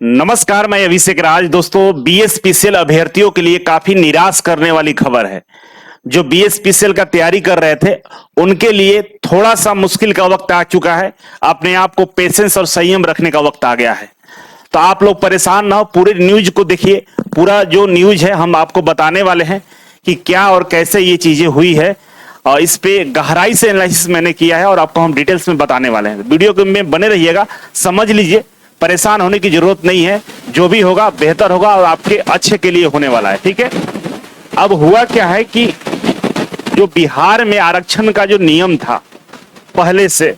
नमस्कार, मैं अभिषेक राज। दोस्तों, बीएसपीसीएल अभ्यर्थियों के लिए काफी निराश करने वाली खबर है। जो बीएसपीसीएल का तैयारी कर रहे थे उनके लिए थोड़ा सा मुश्किल का वक्त आ चुका है। अपने आप को पेशेंस और संयम रखने का वक्त आ गया है। तो आप लोग परेशान ना हो, पूरे न्यूज को देखिए। पूरा जो न्यूज है हम आपको बताने वाले हैं कि क्या और कैसे ये चीजें हुई है, और इस पे गहराई से एनालिसिस मैंने किया है और आपको हम डिटेल्स में बताने वाले हैं। वीडियो में बने रहिएगा, समझ लीजिए। परेशान होने की जरूरत नहीं है, जो भी होगा बेहतर होगा और आपके अच्छे के लिए होने वाला है। ठीक है। अब हुआ क्या है कि जो बिहार में आरक्षण का जो नियम था पहले से,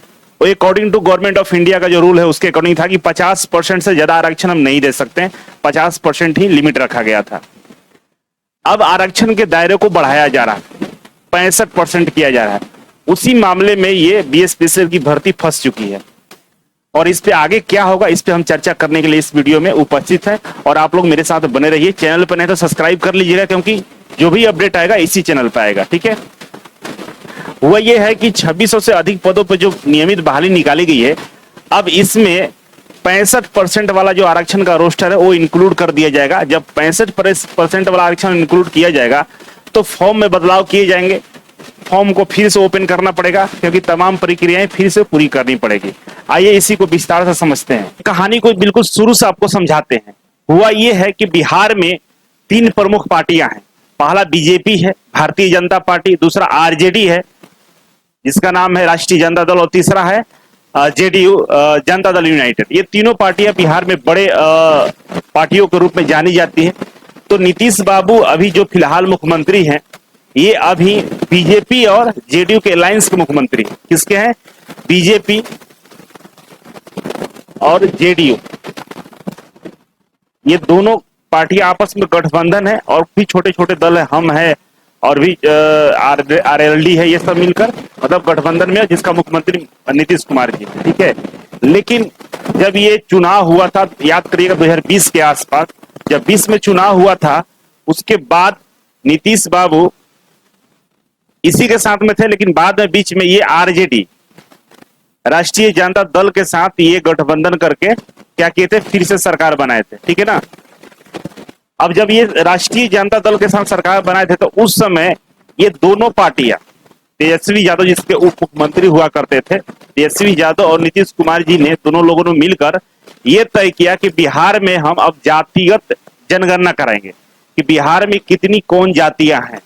वो according to government of India का जो रूल है उसके अकॉर्डिंग था कि 50% से ज्यादा आरक्षण हम नहीं दे सकते हैं। 50% ही लिमिट रखा गया था। अब आरक्षण के दायरे को बढ़ाया जा रहा है, 65% किया जा रहा है। उसी मामले में ये बीएसपीसीएल की भर्ती फंस चुकी है और इस पे आगे क्या होगा इस पे हम चर्चा करने के लिए इस वीडियो में उपस्थित है। और आप लोग मेरे साथ बने रहिए। चैनल पर नहीं तो सब्सक्राइब कर लीजिएगा, क्योंकि जो भी अपडेट आएगा इसी चैनल पर आएगा। ठीक है। हुआ यह है कि 2600 से अधिक पदों पर जो नियमित बहाली निकाली गई है, अब इसमें 65% वाला जो आरक्षण का रोस्टर है वो इंक्लूड कर दिया जाएगा। जब 65% वाला आरक्षण इंक्लूड किया जाएगा तो फॉर्म में बदलाव किए जाएंगे। फॉर्म को फिर से ओपन करना पड़ेगा, क्योंकि तमाम प्रक्रियाएं फिर से पूरी करनी पड़ेगी। आइए इसी को विस्तार से समझते हैं। कहानी को बिल्कुल शुरू से आपको समझाते हैं। हुआ यह है कि बिहार में 3 प्रमुख पार्टियां हैं। पहला बीजेपी है, भारतीय जनता पार्टी। दूसरा आरजेडी है, जिसका नाम है राष्ट्रीय जनता दल। और तीसरा है जेडीयू, जनता दल यूनाइटेड। ये तीनों पार्टियां बिहार में बड़े पार्टियों के रूप में जानी जाती हैं। तो नीतीश बाबू अभी जो फिलहाल मुख्यमंत्री हैं, ये अभी बीजेपी और जेडीयू के अलायंस के मुख्यमंत्री हैं। किसके हैं? बीजेपी और जेडीयू, ये दोनों पार्टियां आपस में गठबंधन है। और भी छोटे छोटे दल है, हम है और भी आरएलडी है, ये सब मिलकर मतलब गठबंधन में है, जिसका मुख्यमंत्री नीतीश कुमार जी। ठीक है। लेकिन जब ये चुनाव हुआ था, याद करिएगा 2020 के आसपास, जब 20 में चुनाव हुआ था, उसके बाद नीतीश बाबू इसी के साथ में थे। लेकिन बाद में बीच में ये आरजेडी, राष्ट्रीय जनता दल के साथ ये गठबंधन करके क्या किए थे, फिर से सरकार बनाए थे। ठीक है ना। अब जब ये राष्ट्रीय जनता दल के साथ सरकार बनाए थे, तो उस समय ये दोनों पार्टियां, तेजस्वी यादव जिसके उप मुख्यमंत्री हुआ करते थे, तेजस्वी यादव और नीतीश कुमार जी ने, दोनों लोगों ने मिलकर ये तय किया कि बिहार में हम अब जातिगत जनगणना कराएंगे कि बिहार में कितनी कौन जातियां हैं।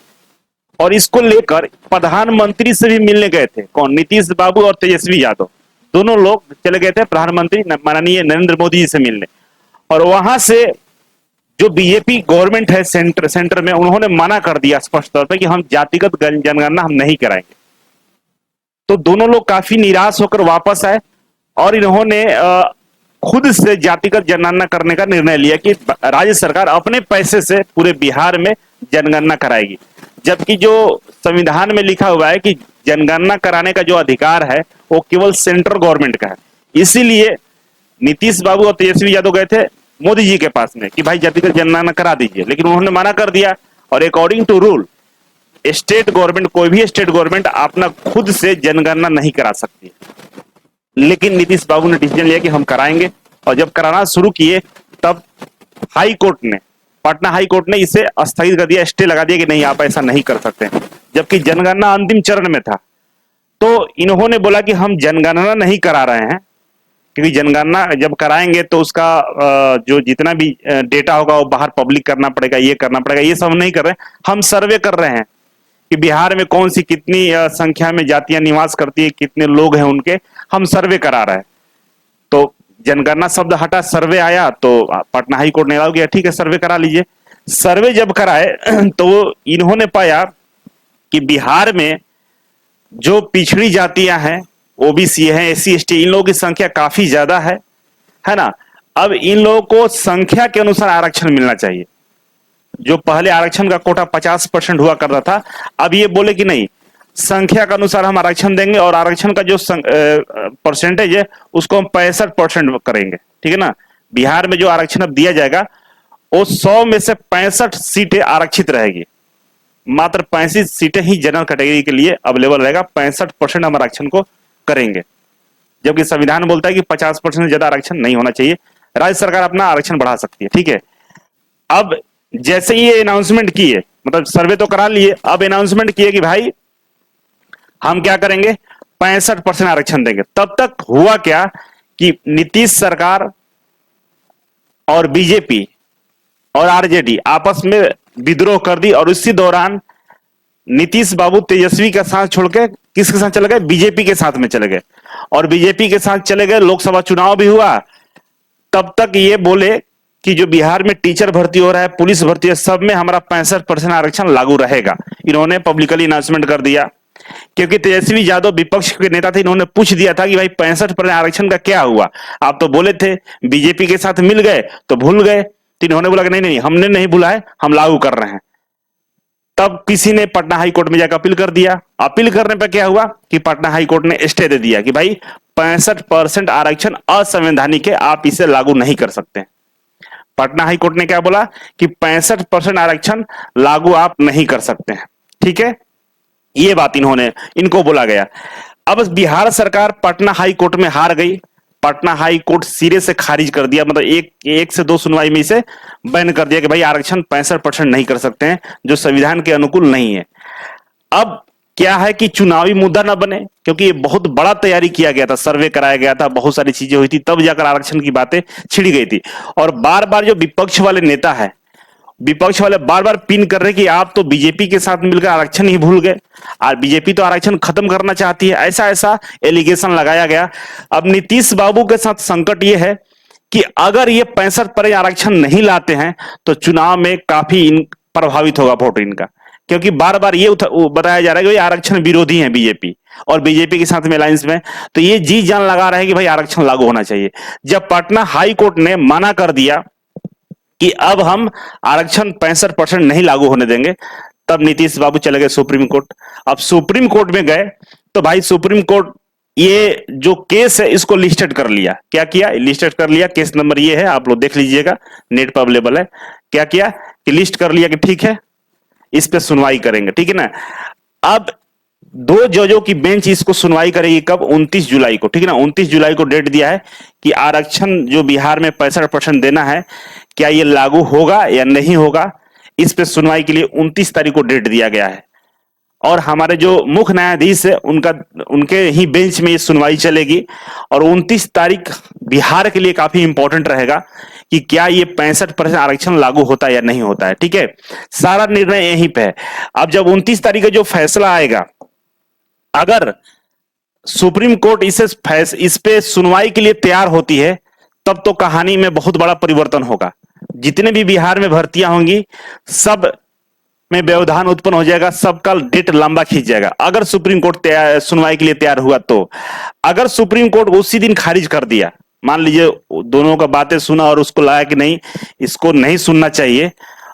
और इसको लेकर प्रधानमंत्री से भी मिलने गए थे। कौन? नीतीश बाबू और तेजस्वी यादव, दोनों लोग चले गए थे प्रधानमंत्री माननीय नरेंद्र मोदी जी से मिलने। और वहां से जो बीजेपी गवर्नमेंट है सेंटर में, उन्होंने मना कर दिया स्पष्ट तौर पर कि हम जातिगत जनगणना हम नहीं कराएंगे। तो दोनों लोग काफी निराश होकर वापस आए और इन्होंने खुद से जातिगत जनगणना करने का निर्णय लिया कि राज्य सरकार अपने पैसे से पूरे बिहार में जनगणना कराएगी। जबकि जो संविधान में लिखा हुआ है कि जनगणना कराने का जो अधिकार है वो केवल सेंट्रल गवर्नमेंट का है। इसीलिए नीतीश बाबू और तेजस्वी यादव गए थे मोदी जी के पास में कि भाई जातिगत जनगणना करा दीजिए, लेकिन उन्होंने मना कर दिया। और according to rule, state government, कोई भी स्टेट गवर्नमेंट अपना खुद से जनगणना नहीं करा सकती। लेकिन नीतीश बाबू ने डिसीजन लिया कि हम कराएंगे। और जब कराना शुरू किए, तब हाई कोर्ट ने, पटना हाई कोर्ट ने इसे स्थगित कर दिया, स्टे लगा दिया कि नहीं, आप ऐसा नहीं कर सकते। जबकि जनगणना अंतिम चरण में था। तो इन्होंने बोला कि हम जनगणना नहीं करा रहे हैं, क्योंकि जनगणना जब कराएंगे तो उसका जो जितना भी डेटा होगा वो बाहर पब्लिक करना पड़ेगा, ये करना पड़ेगा। ये सब नहीं कर रहे हैं, हम सर्वे कर रहे हैं कि बिहार में कौन सी कितनी संख्या में जातियां निवास करती है, कितने लोग हैं उनके, हम सर्वे करा रहे हैं। तो जनगणना शब्द हटा, सर्वे आया, तो पटना हाई कोर्ट ने अलाउ किया, ठीक है सर्वे करा लीजिए। सर्वे जब कराए तो इन्होंने पाया कि बिहार में जो पिछड़ी जातियां हैं, ओबीसी हैं, एससी एसटी, इन लोगों की संख्या काफी ज्यादा है ना। अब इन लोगों को संख्या के अनुसार आरक्षण मिलना चाहिए। जो पहले आरक्षण का कोटा 50% हुआ करता था, अब ये बोले कि नहीं, संख्या के अनुसार हम आरक्षण देंगे और आरक्षण का जो परसेंटेज है उसको हम 65% करेंगे। ठीक है ना। बिहार में जो आरक्षण अब दिया जाएगा वो 100 में से 65 सीटें आरक्षित रहेगी। मात्र 35 सीटें ही जनरल कैटेगरी के लिए अवेलेबल रहेगा। 65% हम आरक्षण को करेंगे, जबकि संविधान बोलता है कि 50% से ज्यादा आरक्षण नहीं होना चाहिए। राज्य सरकार अपना आरक्षण बढ़ा सकती है। ठीक है, अब जैसे ये अनाउंसमेंट किए, मतलब सर्वे तो करा लिए, अब अनाउंसमेंट किए कि भाई हम क्या करेंगे, 65% आरक्षण देंगे। तब तक हुआ क्या कि नीतीश सरकार और बीजेपी और आरजेडी आपस में विद्रोह कर दी, और इसी दौरान नीतीश बाबू तेजस्वी का साथ छोड़ के किसके साथ चले गए, बीजेपी के साथ में चले गए, और बीजेपी के साथ चले गए। लोकसभा चुनाव भी हुआ, तब तक ये बोले कि जो बिहार में टीचर भर्ती हो रहा है, पुलिस भर्ती है, सब में हमारा 65% आरक्षण लागू रहेगा। इन्होंने पब्लिकली अनाउंसमेंट कर दिया, क्योंकि तेजस्वी यादव विपक्ष के नेता थे, इन्होंने पूछ दिया था कि भाई 65% आरक्षण का क्या हुआ, आप तो बोले थे बीजेपी के साथ मिल गए तो भूल गए। तो इन्होंने बोला कि नहीं नहीं, हमने नहीं भूला है, हम लागू कर रहे हैं। तब किसी ने पटना हाई कोर्ट में जाकर अपील कर दिया। अपील करने पर क्या हुआ कि पटना हाई कोर्ट ने स्टे दे दिया कि भाई 65% आरक्षण असंवैधानिक है, आप इसे लागू नहीं कर सकते। पटना हाई कोर्ट ने क्या बोला कि 65% आरक्षण लागू आप नहीं कर सकते हैं। ठीक है, ये बात इनको बोला गया। अब बिहार सरकार पटना हाई कोर्ट में हार गई। पटना हाई कोर्ट सिरे से खारिज कर दिया, मतलब एक से दो सुनवाई में इसे बैन कर दिया कि भाई आरक्षण 65% नहीं कर सकते हैं, जो संविधान के अनुकूल नहीं है। अब क्या है कि चुनावी मुद्दा ना बने, क्योंकि ये बहुत बड़ा तैयारी किया गया था, सर्वे कराया गया था, बहुत सारी चीजें हुई थी, तब जाकर आरक्षण की बातें छिड़ी गई थी। और बार बार जो विपक्ष वाले नेता है, विपक्ष वाले बार बार पिन कर रहे कि आप तो बीजेपी के साथ मिलकर आरक्षण ही भूल गए, और बीजेपी तो आरक्षण खत्म करना चाहती है, ऐसा ऐसा एलिगेशन लगाया गया। अब नीतीश बाबू के साथ संकट यह है कि अगर ये 65% आरक्षण नहीं लाते हैं तो चुनाव में काफी प्रभावित होगा वोट इनका, क्योंकि बार बार ये बताया जा रहा है कि आरक्षण विरोधी है बीजेपी, और बीजेपी के साथ में अलायंस में, तो ये जी जान लगा रहे हैं कि भाई आरक्षण लागू होना चाहिए। जब पटना हाई कोर्ट ने मना कर दिया कि अब हम आरक्षण 65% नहीं लागू होने देंगे, तब नीतीश बाबू चले गए सुप्रीम कोर्ट। अब सुप्रीम कोर्ट में गए तो भाई सुप्रीम कोर्ट ये जो केस है इसको लिस्टेड कर लिया। क्या किया, लिस्टेड कर लिया, केस नंबर ये है, आप लोग देख लीजिएगा, नेट पर अवेलेबल है। क्या किया कि लिस्ट कर लिया कि ठीक है इस पे सुनवाई करेंगे। ठीक है ना, अब 2 जजों की बेंच इसको सुनवाई करेगी कब, 29 जुलाई को। ठीक है ना, 29 जुलाई को डेट दिया है कि आरक्षण जो बिहार में 65% देना है, क्या ये लागू होगा या नहीं होगा, इस पे सुनवाई के लिए 29 तारीख को डेट दिया गया है। और हमारे जो मुख्य न्यायाधीश है उनके ही बेंच में ये सुनवाई चलेगी, और 29 तारीख बिहार के लिए काफी इंपॉर्टेंट रहेगा कि क्या ये 65% आरक्षण लागू होता है या नहीं होता है। ठीक है, सारा निर्णय यहीं पे है। अब जब 29 तारीख का जो फैसला आएगा, अगर सुप्रीम कोर्ट इस पे सुनवाई के लिए तैयार होती है, तब तो कहानी में बहुत बड़ा परिवर्तन होगा। जितने भी बिहार में भर्तियां होंगी सब में व्यवधान उत्पन्न हो जाएगा, सबका डेट लंबा खींच जाएगा। अगर सुप्रीम कोर्ट सुनवाई के लिए तैयार हुआ तो, अगर सुप्रीम कोर्ट उसी दिन खारिज कर दिया, मान लीजिए दोनों का बातें सुना और उसको लगा कि नहीं इसको नहीं सुनना चाहिए,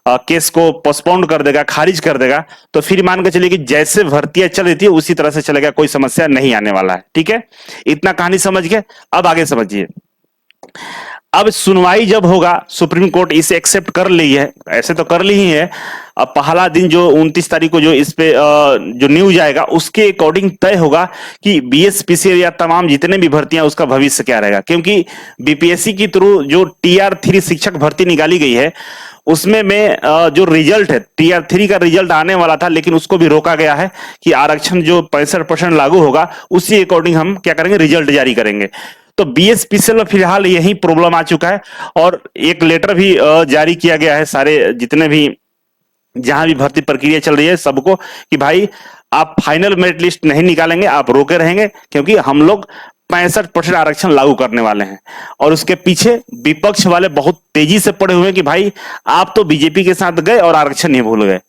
केस को पोस्टपोन कर देगा, खारिज कर देगा, तो फिर मान के चलिए कि जैसे भर्तियां चल रही थी उसी तरह से चलेगा, कोई समस्या नहीं आने वाला है। ठीक है, इतना कहानी समझ गए। अब आगे समझिए। अब सुनवाई जब होगा, सुप्रीम कोर्ट इसे एक्सेप्ट कर ली है, ऐसे तो कर ली ही है। अब पहला दिन जो 29 तारीख को जो इस पे जो न्यूज आएगा उसके अकॉर्डिंग तय होगा कि बीएसपीसी या तमाम जितने भी भर्तियां उसका भविष्य क्या रहेगा, क्योंकि बीपीएससी के थ्रू जो टीआर 3 शिक्षक भर्ती निकाली गई है उसमें में जो रिजल्ट है टीआर 3 का रिजल्ट आने वाला था, लेकिन उसको भी रोका गया है कि आरक्षण जो 65% लागू होगा उसी अकॉर्डिंग हम क्या करेंगे, रिजल्ट जारी करेंगे। तो बीएसपीसीएल में फिलहाल यही प्रॉब्लम आ चुका है, और एक लेटर भी जारी किया गया है सारे जितने भी जहां भी भर्ती प्रक्रिया चल रही है सबको कि भाई आप फाइनल मेरिट लिस्ट नहीं निकालेंगे, आप रोके रहेंगे, क्योंकि हम लोग 65% आरक्षण लागू करने वाले हैं। और उसके पीछे विपक्ष वाले बहुत तेजी से पड़े हुए हैं कि भाई आप तो बीजेपी के साथ गए और आरक्षण नहीं भूल गए।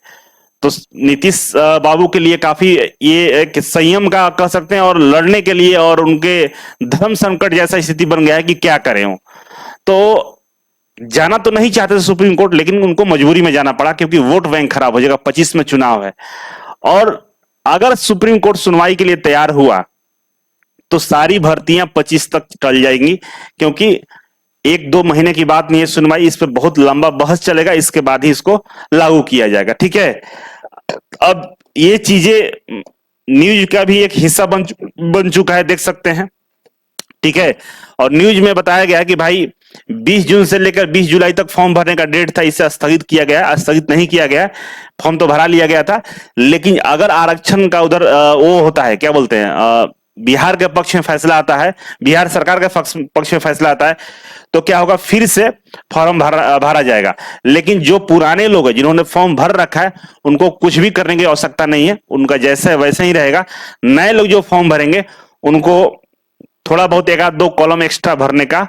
तो नीतीश बाबू के लिए काफी ये एक संयम का कह सकते हैं, और लड़ने के लिए, और उनके धर्म संकट जैसा स्थिति बन गया है कि क्या करें वो। तो जाना तो नहीं चाहते थे सुप्रीम कोर्ट, लेकिन उनको मजबूरी में जाना पड़ा, क्योंकि वोट बैंक खराब हो जाएगा, 25 में चुनाव है। और अगर सुप्रीम कोर्ट सुनवाई के लिए तैयार हुआ तो सारी भर्तियां 25 तक टल जाएंगी, क्योंकि 1-2 महीने की बात नहीं है सुनवाई, इस पर बहुत लंबा बहस चलेगा, इसके बाद ही इसको लागू किया जाएगा। ठीक है, अब ये चीजें न्यूज का भी एक हिस्सा बन चुका है, देख सकते हैं। ठीक है, और न्यूज में बताया गया कि भाई 20 जून से लेकर 20 जुलाई तक फॉर्म भरने का डेट था, इसे स्थगित किया गया, स्थगित नहीं किया गया। फॉर्म तो भरा लिया गया था, लेकिन अगर आरक्षण का उधर वो होता है, क्या बोलते हैं, बिहार के पक्ष में फैसला आता है, बिहार सरकार के पक्ष में फैसला आता है, तो क्या होगा, फिर से फॉर्म भरा जाएगा। लेकिन जो पुराने लोग हैं जिन्होंने फॉर्म भर रखा है, उनको कुछ भी करने की आवश्यकता नहीं है, उनका जैसा है वैसे ही रहेगा। नए लोग जो फॉर्म भरेंगे उनको थोड़ा बहुत एक आध दो कॉलम एक्स्ट्रा भरने का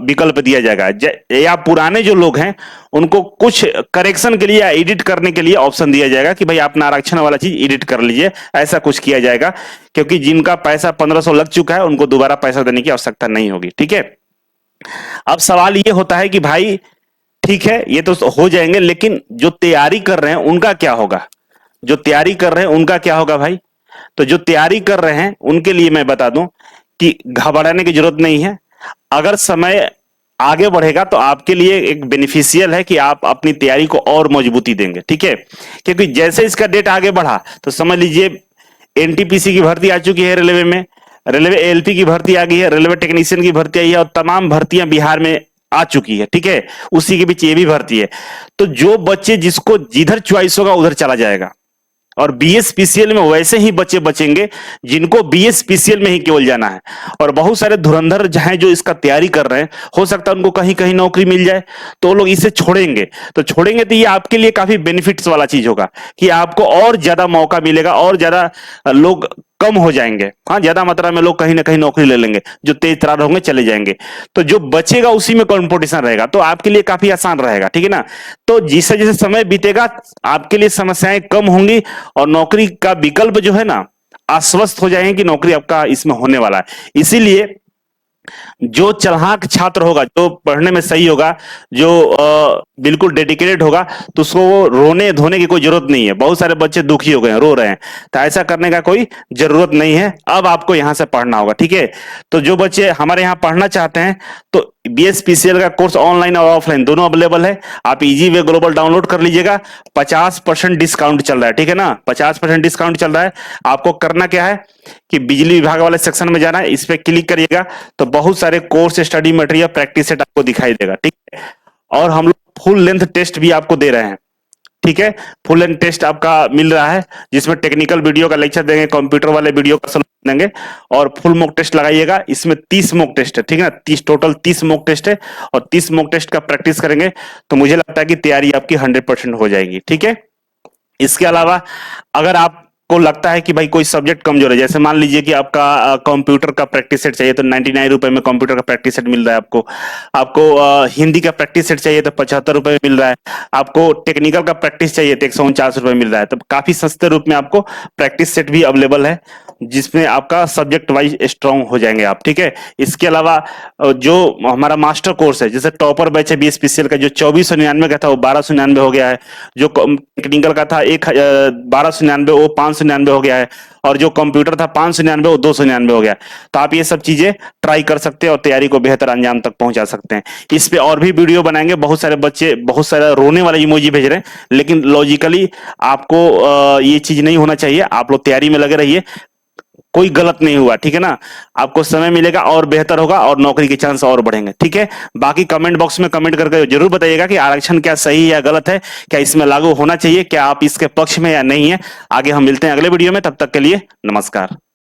विकल्प दिया जाएगा, या पुराने जो लोग हैं उनको कुछ करेक्शन के लिए या एडिट करने के लिए ऑप्शन दिया जाएगा कि भाई अपना आरक्षण वाला चीज एडिट कर लीजिए, ऐसा कुछ किया जाएगा। क्योंकि जिनका पैसा 1500 लग चुका है उनको दोबारा पैसा देने की आवश्यकता नहीं होगी, ठीक है। अब सवाल ये होता है कि भाई ठीक है ये तो हो जाएंगे, लेकिन जो तैयारी कर रहे हैं उनका क्या होगा, जो तैयारी कर रहे हैं उनका क्या होगा भाई। तो जो तैयारी कर रहे हैं उनके लिए मैं बता दूं कि घबराने की जरूरत नहीं है। अगर समय आगे बढ़ेगा तो आपके लिए एक बेनिफिशियल है कि आप अपनी तैयारी को और मजबूती देंगे, ठीक है। क्योंकि जैसे इसका डेट आगे बढ़ा तो समझ लीजिए एनटीपीसी की भर्ती आ चुकी है रेलवे में, रेलवे एएलपी की भर्ती आ गई है, रेलवे टेक्नीशियन की भर्ती आई है, और तमाम भर्तियां बिहार में आ चुकी है, ठीक है। उसी के बीच ये भी भर्ती है। तो जो बच्चे जिसको जिधर च्वाइस होगा उधर चला जाएगा, और बीएसपीसीएल में वैसे ही बच्चे बचेंगे जिनको बीएसपीसीएल में ही केवल जाना है। और बहुत सारे धुरंधर हैं जो इसका तैयारी कर रहे हैं, हो सकता है उनको कहीं कहीं नौकरी मिल जाए तो लोग इसे छोड़ेंगे। तो छोड़ेंगे तो ये आपके लिए काफी बेनिफिट्स वाला चीज होगा कि आपको और ज्यादा मौका मिलेगा, और ज्यादा लोग कम हो जाएंगे। हाँ, ज्यादा मात्रा में लोग कहीं ना कहीं नौकरी ले लेंगे, जो तेज तरार होंगे चले जाएंगे। तो जो बचेगा उसी में कंपटीशन रहेगा, तो आपके लिए काफी आसान रहेगा, ठीक है ना। तो जैसे जैसे समय बीतेगा आपके लिए समस्याएं कम होंगी, और नौकरी का विकल्प जो है ना आश्वस्त हो जाएंगे कि नौकरी आपका इसमें होने वाला है। इसीलिए जो चालाक छात्र होगा, जो पढ़ने में सही होगा, जो बिल्कुल डेडिकेटेड होगा, तो उसको वो रोने धोने की कोई जरूरत नहीं है। बहुत सारे बच्चे दुखी हो गए हैं, रो रहे हैं, तो ऐसा करने का कोई जरूरत नहीं है। अब आपको यहां से पढ़ना होगा, ठीक है। तो जो बच्चे हमारे यहाँ पढ़ना चाहते हैं तो बीएसपीसीएल का कोर्स ऑनलाइन और ऑफलाइन दोनों अवेलेबल है। आप इजी वे ग्लोबल डाउनलोड कर लीजिएगा, 50% डिस्काउंट चल रहा है, ठीक है ना। 50% डिस्काउंट चल रहा है। आपको करना क्या है कि बिजली विभाग वाले सेक्शन में जाना है, इस पे क्लिक करिएगा तो बहुत सारे course, study material, practice set आपको दिखाई देगा, ठीक है। और हम लोग फुल लेंथ टेस्ट भी आपको दे रहे हैं, ठीक है। फुल लेंथ टेस्ट आपका मिल रहा है, जिसमें टेक्निकल वीडियो का लेक्चर देंगे, कंप्यूटर वाले वीडियो का सॉल्यूशन देंगे, और फुल मॉक टेस्ट लगाइएगा। इसमें 30 मॉक टेस्ट है, ठीक है ना। 30 मॉक टेस्ट है, और 30 मॉक टेस्ट का प्रैक्टिस करेंगे तो मुझे लगता है कि तैयारी आपकी 100% हो जाएगी, ठीक है। इसके अलावा अगर आपको लगता है कि भाई कोई सब्जेक्ट कमजोर है, जैसे मान लीजिए कि आपका कंप्यूटर का प्रैक्टिस सेट चाहिए तो 99 रुपए में कंप्यूटर का प्रैक्टिस सेट मिल रहा है आपको। आपको हिंदी का प्रैक्टिस सेट चाहिए तो 75 रुपए में मिल रहा है। आपको टेक्निकल का प्रैक्टिस चाहिए तो 149 रुपए मिल रहा है। तो काफी सस्ते रूप में आपको प्रैक्टिस सेट भी अवेलेबल है, जिसमें आपका सब्जेक्ट वाइज स्ट्रांग हो जाएंगे आप, ठीक है। इसके अलावा जो हमारा मास्टर कोर्स है, जैसे टॉपर बैच है बीएसपीसीएल का, जो 2499 का था वो 1299 हो गया है। जो टेक्निकल का था 1299 वो 599 हो गया है, और जो कंप्यूटर था 599 वो 299 हो गया। तो आप ये सब चीजें ट्राई कर सकते हैं और तैयारी को बेहतर अंजाम तक पहुंचा सकते हैं। इस पे और भी वीडियो बनाएंगे। बहुत सारे बच्चे बहुत सारा रोने वाले इमोजी भेज रहे हैं, लेकिन लॉजिकली आपको ये चीज नहीं होना चाहिए। आप लोग तैयारी में लगे रहिए, कोई गलत नहीं हुआ, ठीक है ना। आपको समय मिलेगा और बेहतर होगा, और नौकरी के चांस और बढ़ेंगे, ठीक है। बाकी कमेंट बॉक्स में कमेंट करके जरूर बताइएगा कि आरक्षण क्या सही या गलत है, क्या इसमें लागू होना चाहिए, क्या आप इसके पक्ष में या नहीं है। आगे हम मिलते हैं अगले वीडियो में, तब तक के लिए नमस्कार।